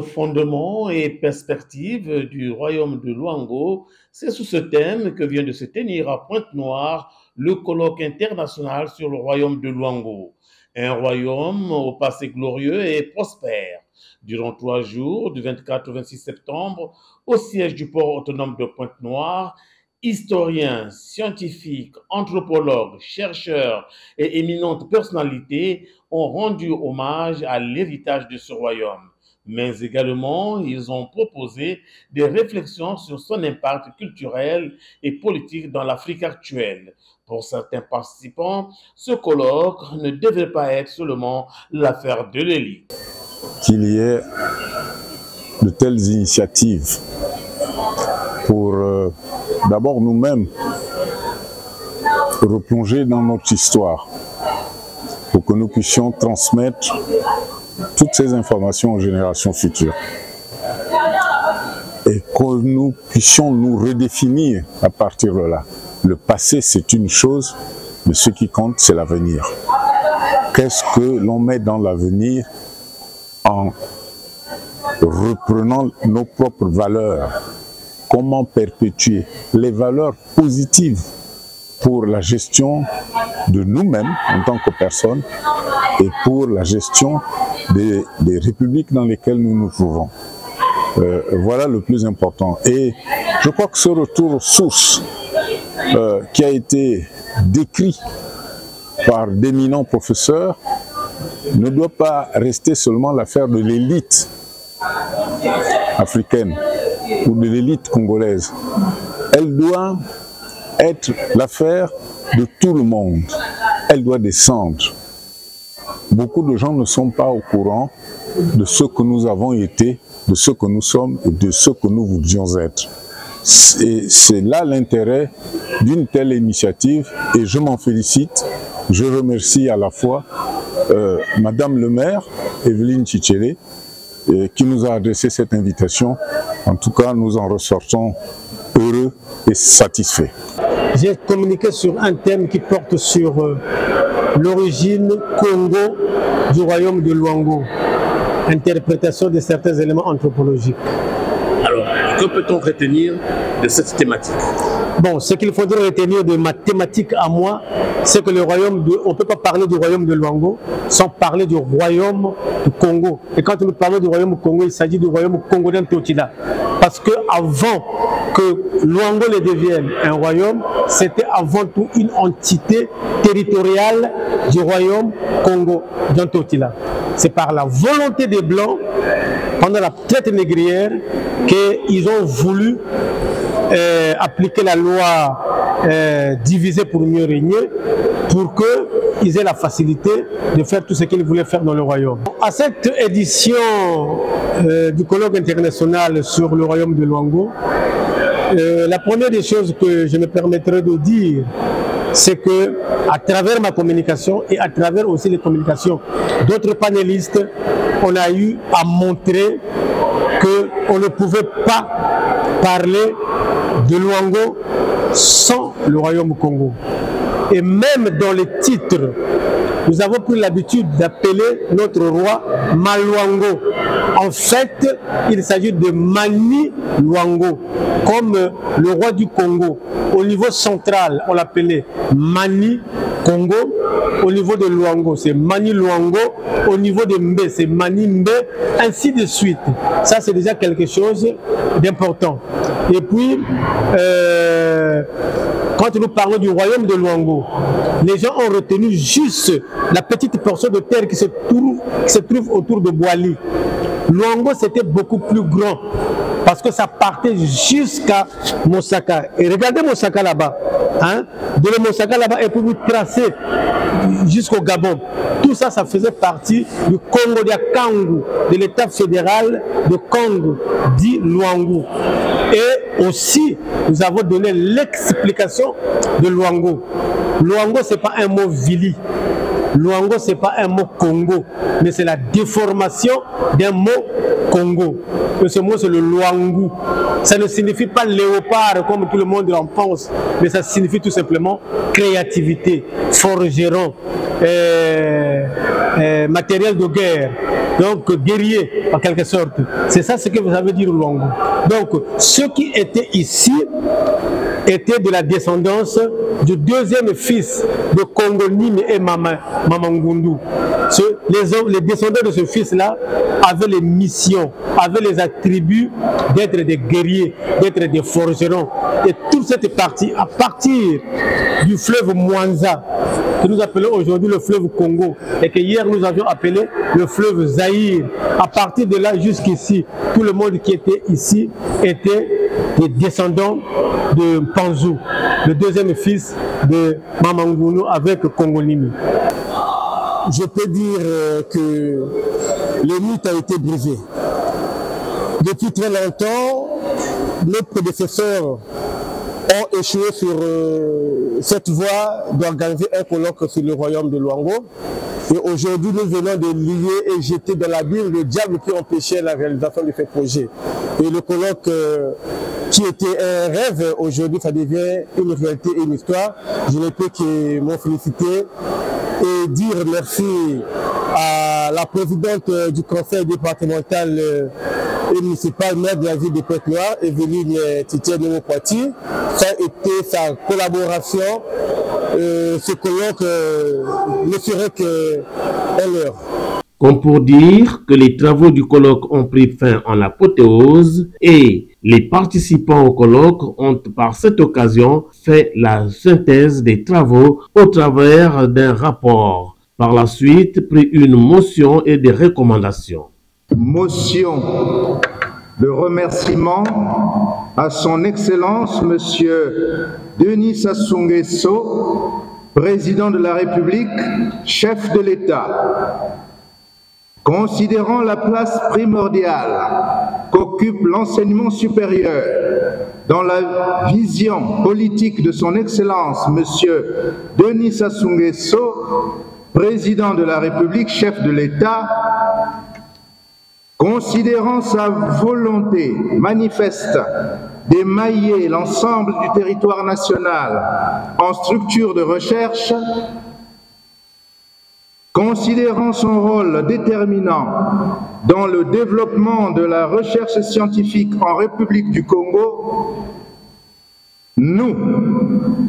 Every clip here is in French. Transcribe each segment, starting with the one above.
fondements et perspectives du royaume de Luango, c'est sous ce thème que vient de se tenir à Pointe-Noire le colloque international sur le royaume de Luango. Un royaume au passé glorieux et prospère. Durant 3 jours, du 24 au 26 septembre, au siège du port autonome de Pointe-Noire, historiens, scientifiques, anthropologues, chercheurs et éminentes personnalités ont rendu hommage à l'héritage de ce royaume. Mais également, ils ont proposé des réflexions sur son impact culturel et politique dans l'Afrique actuelle. Pour certains participants, ce colloque ne devait pas être seulement l'affaire de l'élite. Qu'il y ait de telles initiatives pour d'abord nous-mêmes replonger dans notre histoire, pour que nous puissions transmettre toutes ces informations aux générations futures et que nous puissions nous redéfinir à partir de là. Le passé, c'est une chose, mais ce qui compte, c'est l'avenir. Qu'est-ce que l'on met dans l'avenir en reprenant nos propres valeurs? Comment perpétuer les valeurs positives pour la gestion de nous-mêmes en tant que personnes et pour la gestion des républiques dans lesquelles nous nous trouvons. Voilà le plus important. Et je crois que ce retour aux sources qui a été décrit par d'éminents professeurs ne doit pas rester seulement l'affaire de l'élite africaine ou de l'élite congolaise. Elle doit être l'affaire de tout le monde. Elle doit descendre. Beaucoup de gens ne sont pas au courant de ce que nous avons été, de ce que nous sommes et de ce que nous voulions être. Et c'est là l'intérêt d'une telle initiative et je m'en félicite. Je remercie à la fois Madame le maire, Evelyne Chichele, qui nous a adressé cette invitation. En tout cas, nous en ressortons heureux et satisfaits. J'ai communiqué sur un thème qui porte sur l'origine Congo du royaume de Luango, interprétation de certains éléments anthropologiques. Alors, que peut-on retenir de cette thématique? Bon, ce qu'il faudrait retenir de ma thématique à moi, c'est que le royaume on ne peut pas parler du royaume de Luango sans parler du royaume du Congo. Et quand nous parlons du royaume du Congo, il s'agit du royaume congolais Totila. Parce que avant que Luango ne devienne un royaume, c'était avant tout une entité territoriale du royaume Congo Totila. C'est par la volonté des Blancs, pendant la traite négrière, qu'ils ont voulu appliquer la loi diviser pour mieux régner, pour qu'ils aient la facilité de faire tout ce qu'ils voulaient faire dans le royaume. À cette édition du colloque international sur le royaume de Luango, la première des choses que je me permettrai de dire, c'est que à travers ma communication et à travers aussi les communications d'autres panélistes, on a eu à montrer qu'on ne pouvait pas parler de Luango sans le royaume Congo. Et même dans les titres, nous avons pris l'habitude d'appeler notre roi Maluango. En fait, il s'agit de Mani Luango, comme le roi du Congo. Au niveau central, on l'appelait Mani Congo. Au niveau de Luango, c'est Mani Luango. Au niveau de Mbé, c'est Mani Mbé, ainsi de suite. Ça, c'est déjà quelque chose d'important. Et puis, quand nous parlons du royaume de Luango, les gens ont retenu juste la petite portion de terre qui se trouve autour de Boali. Luango, c'était beaucoup plus grand parce que ça partait jusqu'à Mosaka. Et regardez Mosaka là-bas. Hein? De Mosaka là-bas et pour vous tracer jusqu'au Gabon. Tout ça, ça faisait partie du Congo de Kangu, de l'État fédéral de Congo, dit Luango. Et aussi, nous avons donné l'explication de Luango. Luango, ce n'est pas un mot vili. Luango, ce n'est pas un mot Congo, mais c'est la déformation d'un mot Congo. que ce mot c'est le Luango. Ça ne signifie pas léopard comme tout le monde en pense, mais ça signifie tout simplement créativité, forgeron, matériel de guerre, donc guerrier en quelque sorte. C'est ça ce que vous avez dit Luango. Donc ceux qui étaient ici étaient de la descendance du deuxième fils de Kongolime et Mamangundu. Les descendants de ce fils-là avaient les missions, avaient les attributs d'être des guerriers, d'être des forgerons. Et toute cette partie, à partir du fleuve Mwanza, que nous appelons aujourd'hui le fleuve Congo, et que hier nous avions appelé le fleuve Zaïre, à partir de là jusqu'ici, tout le monde qui était ici était des descendants de Panzou, le deuxième fils de Mamangundu avec Kongolime. Je peux dire que le mythe a été brisé. Depuis très longtemps, nos prédécesseurs ont échoué sur cette voie d'organiser un colloque sur le royaume de Luango. Et aujourd'hui, nous venons de lier et jeter dans l'abîme le diable qui empêchait la réalisation de ce projet. Et le colloque qui était un rêve, aujourd'hui, ça devient une réalité et une histoire. Je ne peux que m'en féliciter et dire merci à la présidente du conseil départemental et municipal, maire de la ville de Pointe-Noire, Evelyne Titier-Némokwati. Ça a été sa collaboration. Ce colloque ne serait qu'un leurre. Comme pour dire que les travaux du colloque ont pris fin en apothéose et les participants au colloque ont par cette occasion fait la synthèse des travaux au travers d'un rapport. Par la suite, pris une motion et des recommandations. Motion de remerciement à son Excellence Monsieur Denis Sassou Nguesso, Président de la République, chef de l'État. Considérant la place primordiale qu'occupe l'enseignement supérieur dans la vision politique de son Excellence Monsieur Denis Sassou Nguesso, Président de la République, chef de l'État, considérant sa volonté manifeste d'émailler l'ensemble du territoire national en structure de recherche, considérant son rôle déterminant dans le développement de la recherche scientifique en République du Congo, nous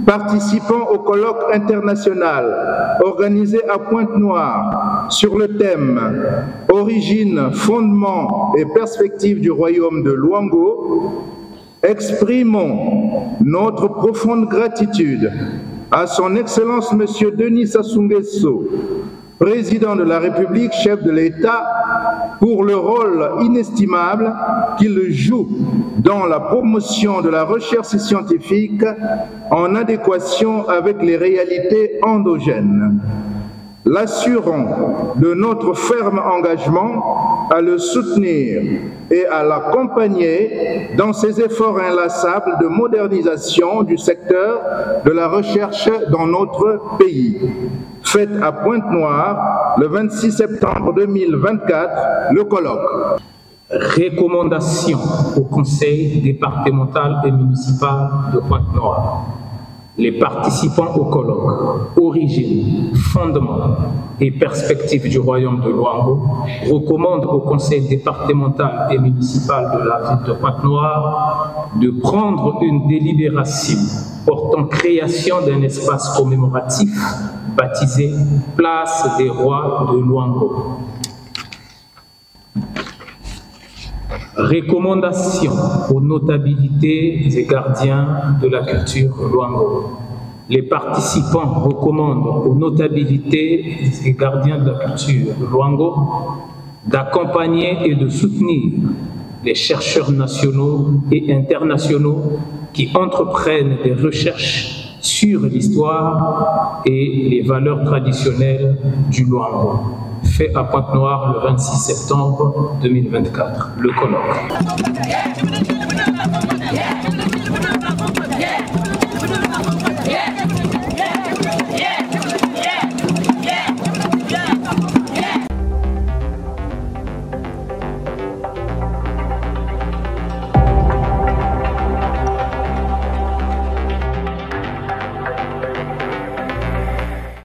participons au colloque international organisé à Pointe-Noire sur le thème « Origine, fondements et perspectives du royaume de Luango », exprimons notre profonde gratitude à son Excellence Monsieur Denis Sassou Nguesso, Président de la République, chef de l'État, pour le rôle inestimable qu'il joue dans la promotion de la recherche scientifique en adéquation avec les réalités endogènes. L'assurons de notre ferme engagement à le soutenir et à l'accompagner dans ses efforts inlassables de modernisation du secteur de la recherche dans notre pays. Fête à Pointe-Noire le 26 septembre 2024, le colloque. Recommandation au conseil départemental et municipal de Pointe-Noire. Les participants au colloque, origine, fondement et perspectives du royaume de Luango, recommandent au conseil départemental et municipal de la ville de Pointe-Noire de prendre une délibération portant création d'un espace commémoratif baptisé Place des Rois de Luango. Recommandation aux notabilités et gardiens de la culture Luango. Les participants recommandent aux notabilités et gardiens de la culture Luango d'accompagner et de soutenir les chercheurs nationaux et internationaux qui entreprennent des recherches sur l'histoire et les valeurs traditionnelles du Luango. Fait à Pointe-Noire le 26 septembre 2024, le colloque.